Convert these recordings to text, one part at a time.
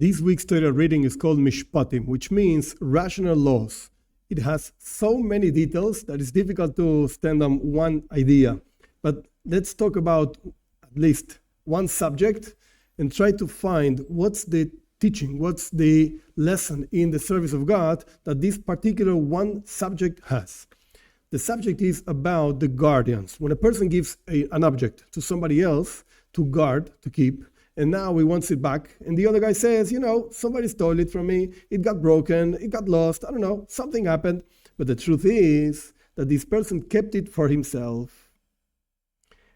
This week's Torah reading is called Mishpatim, which means rational laws. It has so many details that it's difficult to stand on one idea. But let's talk about at least one subject and try to find what's the teaching, what's the lesson in the service of God that this particular one subject has. The subject is about the guardians. When a person gives an object to somebody else to guard, to keep, and now he wants it back, and the other guy says, somebody stole it from me, it got broken, it got lost, I don't know, something happened. But the truth is that this person kept it for himself.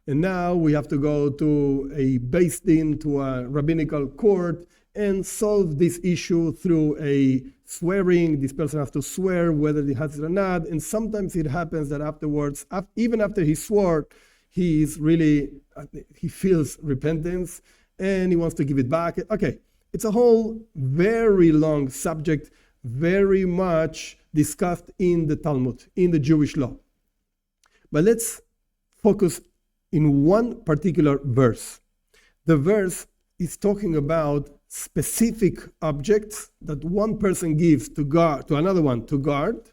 And now we have to go to a Beis Din, to a rabbinical court, and solve this issue through a swearing. This person has to swear whether he has it or not. And sometimes it happens that afterwards, even after he swore, he feels repentance and he wants to give it back. Okay, it's a whole very long subject, very much discussed in the Talmud, in the Jewish law. But let's focus in one particular verse. The verse is talking about specific objects that one person gives to another one to guard,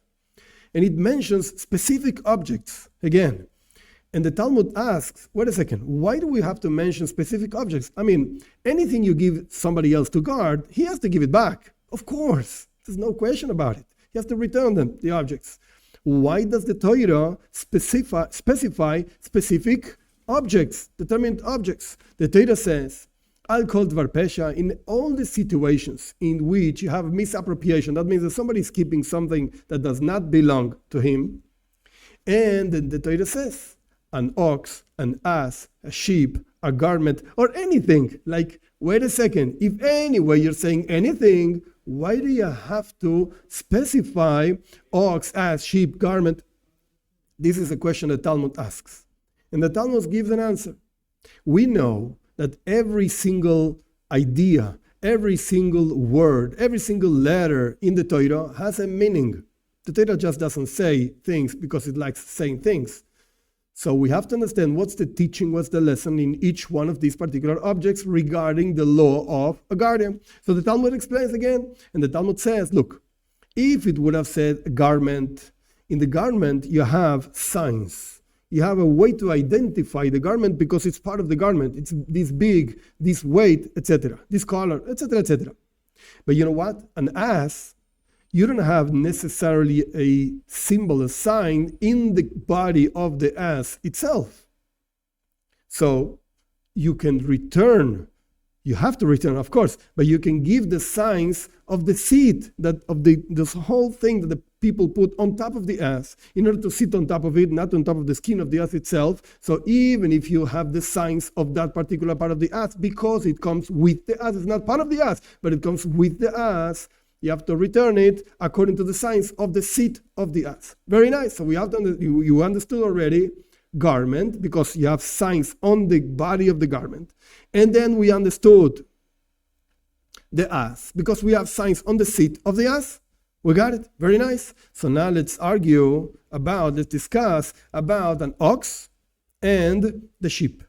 and it mentions specific objects again. And the Talmud asks, wait a second, why do we have to mention specific objects? I mean, anything you give somebody else to guard, he has to give it back. Of course, there's no question about it. He has to return them, the objects. Why does the Torah specify specific objects, determined objects? The Torah says, I'll call dvar pesha in all the situations in which you have misappropriation. That means that somebody is keeping something that does not belong to him. And then the Torah says, an ox, an ass, a sheep, a garment, or anything. Like, wait a second, if anyway you're saying anything, why do you have to specify ox, ass, sheep, garment? This is a question the Talmud asks. And the Talmud gives an answer. We know that every single idea, every single word, every single letter in the Torah has a meaning. The Torah just doesn't say things because it likes saying things. So we have to understand what's the teaching, what's the lesson in each one of these particular objects regarding the law of a guardian. So the Talmud explains again, and the Talmud says, look, if it would have said a garment, in the garment you have signs. You have a way to identify the garment because it's part of the garment. It's this big, this weight, etc., this color, etc., etc. But you know what? An ass, you don't have necessarily a symbol, a sign in the body of the ass itself. So you can return. You have to return, of course, but you can give the signs of the seat, this whole thing that the people put on top of the ass in order to sit on top of it, not on top of the skin of the ass itself. So even if you have the signs of that particular part of the ass, because it comes with the ass, it's not part of the ass, but it comes with the ass, you have to return it according to the signs of the seat of the ass. Very nice. So you understood already garment because you have signs on the body of the garment. And then we understood the ass because we have signs on the seat of the ass. We got it. Very nice. So now let's discuss about an ox and the sheep.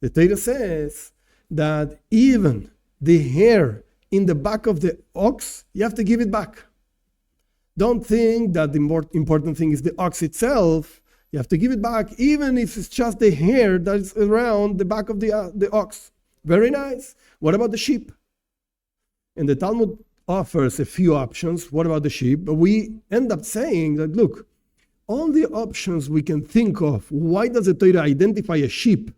The Torah says that even the hair in the back of the ox, you have to give it back. Don't think that the more important thing is the ox itself. You have to give it back, even if it's just the hair that is around the back of the ox. Very nice. What about the sheep? And the Talmud offers a few options. What about the sheep? But we end up saying that, look, all the options we can think of, why does the Torah identify a sheep?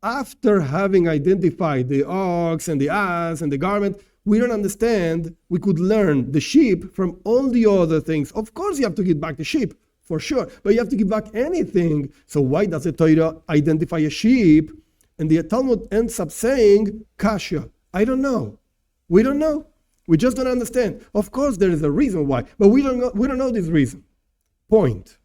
After having identified the ox and the ass and the garment, we don't understand. We could learn the sheep from all the other things. Of course, you have to give back the sheep, for sure. But you have to give back anything. So why does the Torah identify a sheep? And the Talmud ends up saying, kasha. I don't know. We don't know. We just don't understand. Of course, there is a reason why. But we don't know this reason. Point.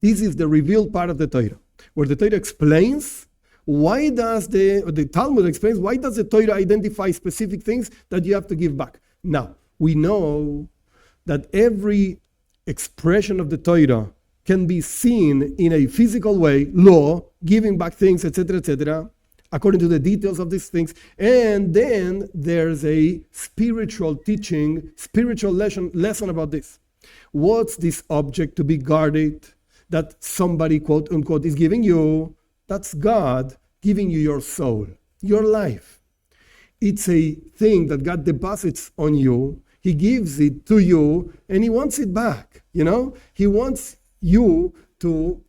This is the revealed part of the Torah, where the Torah explains why does the Talmud explains why does the Torah identify specific things that you have to give back. Now, we know that every expression of the Torah can be seen in a physical way, law, giving back things, etc., etc., according to the details of these things. And then there's a spiritual teaching, spiritual lesson about this. What's this object to be guarded that somebody, quote unquote, is giving you? That's God giving you your soul, your life. It's a thing that God deposits on you. He gives it to you, and he wants it back. He wants you to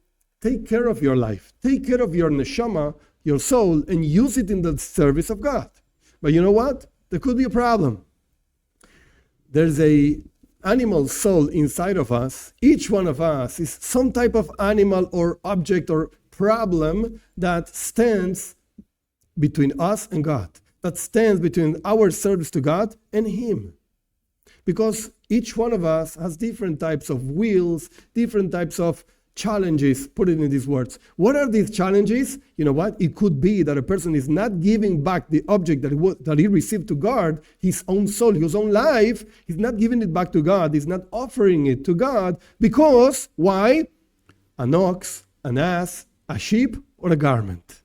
take care of your life, take care of your neshama, your soul, and use it in the service of God. But you know what? There could be a problem. There's a animal soul inside of us. Each one of us is some type of animal or object or problem that stands between us and God, that stands between our service to God and him. Because each one of us has different types of wills, different types of challenges, put it in these words. What are these challenges? You know what? It could be that a person is not giving back the object that he received to guard, his own soul, his own life. He's not giving it back to God. He's not offering it to God because, why? An ox, an ass, a sheep, or a garment.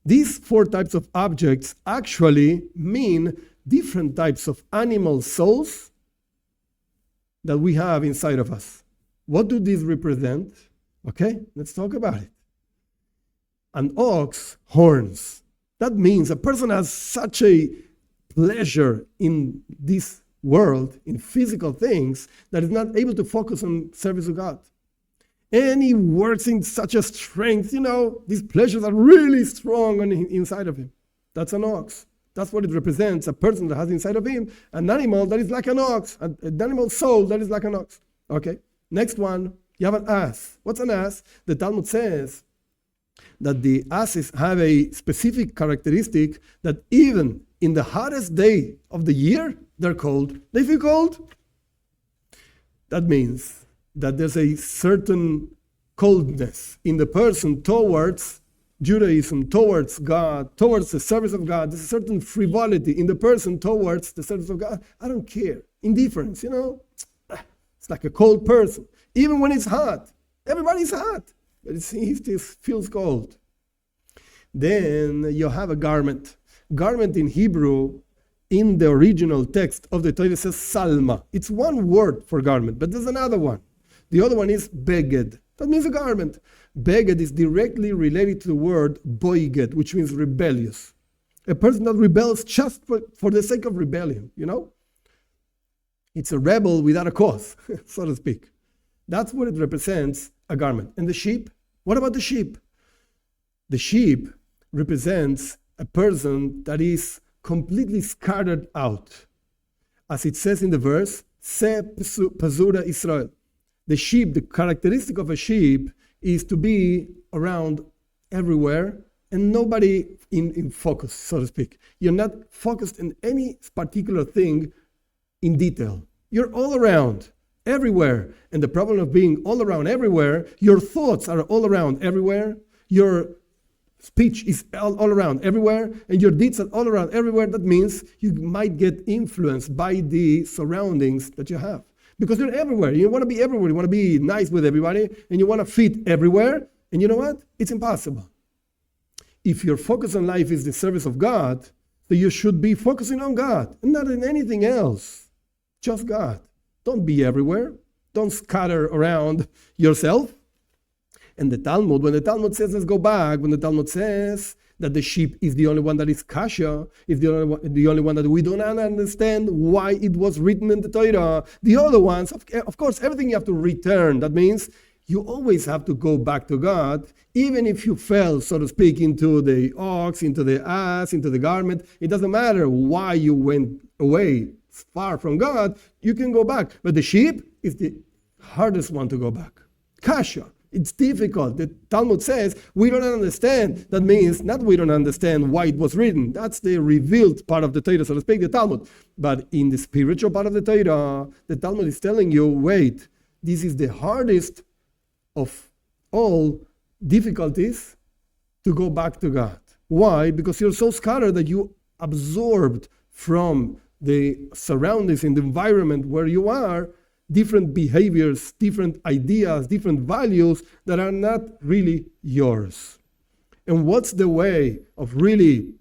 These four types of objects actually mean different types of animal souls that we have inside of us. What do these represent? Okay, let's talk about it. An ox, horns. That means a person has such a pleasure in this world, in physical things, that is not able to focus on service to God. And he works in such a strength, these pleasures are really strong inside of him. That's an ox. That's what it represents, a person that has inside of him an animal that is like an ox, an animal soul that is like an ox. Okay, next one, you have an ass. What's an ass? The Talmud says that the asses have a specific characteristic that even in the hottest day of the year, they're cold. They feel cold. That means that there's a certain coldness in the person towards Judaism, towards God, towards the service of God. There's a certain frivolity in the person towards the service of God. I don't care. Indifference, It's like a cold person. Even when it's hot. Everybody's hot. But he still feels cold. Then you have a garment. Garment in Hebrew, in the original text of the Torah, says salma. It's one word for garment, but there's another one. The other one is beged. That means a garment. Beged is directly related to the word boiged, which means rebellious. A person that rebels just for the sake of rebellion, It's a rebel without a cause, so to speak. That's what it represents, a garment. And the sheep? What about the sheep? The sheep represents a person that is completely scattered out. As it says in the verse, Se Pazura Israel. The sheep, the characteristic of a sheep is to be around everywhere and nobody in focus, so to speak. You're not focused in any particular thing in detail. You're all around, everywhere. And the problem of being all around everywhere, your thoughts are all around everywhere. Your speech is all around everywhere. And your deeds are all around everywhere. That means you might get influenced by the surroundings that you have. Because you're everywhere. You want to be everywhere. You want to be nice with everybody. And you want to fit everywhere. And you know what? It's impossible. If your focus on life is the service of God, then you should be focusing on God and not on anything else. Just God. Don't be everywhere. Don't scatter around yourself. And the Talmud, when the Talmud says, let's go back, when the Talmud says that the sheep is the only one that is kasha, is the only one that we don't understand why it was written in the Torah. The other ones, of course, everything you have to return. That means you always have to go back to God, even if you fell, so to speak, into the ox, into the ass, into the garment. It doesn't matter why you went away far from God, you can go back. But the sheep is the hardest one to go back. Kasha. It's difficult. The Talmud says we don't understand. That means not we don't understand why it was written. That's the revealed part of the Torah, so to speak, the Talmud. But in the spiritual part of the Torah, the Talmud is telling you, wait, this is the hardest of all difficulties to go back to God. Why? Because you're so scattered that you absorbed from the surroundings in the environment where you are different behaviors, different ideas, different values that are not really yours. And what's the way of really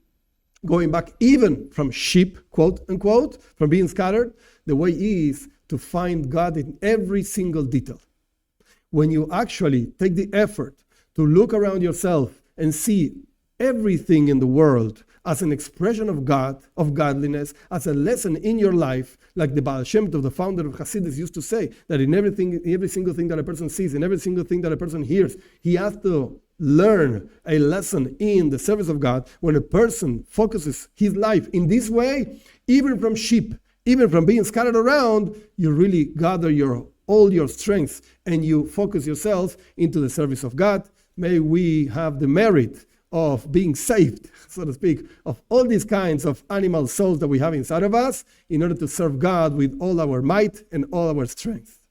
going back even from sheep, quote unquote, from being scattered? The way is to find God in every single detail. When you actually take the effort to look around yourself and see everything in the world as an expression of God, of godliness, as a lesson in your life, like the Baal Shem Tov, the founder of Hasidus, used to say, that in every single thing that a person sees, in every single thing that a person hears, he has to learn a lesson in the service of God. When a person focuses his life in this way, even from sheep, even from being scattered around, you really gather all your strength and you focus yourself into the service of God. May we have the merit of being saved, so to speak, of all these kinds of animal souls that we have inside of us in order to serve God with all our might and all our strength.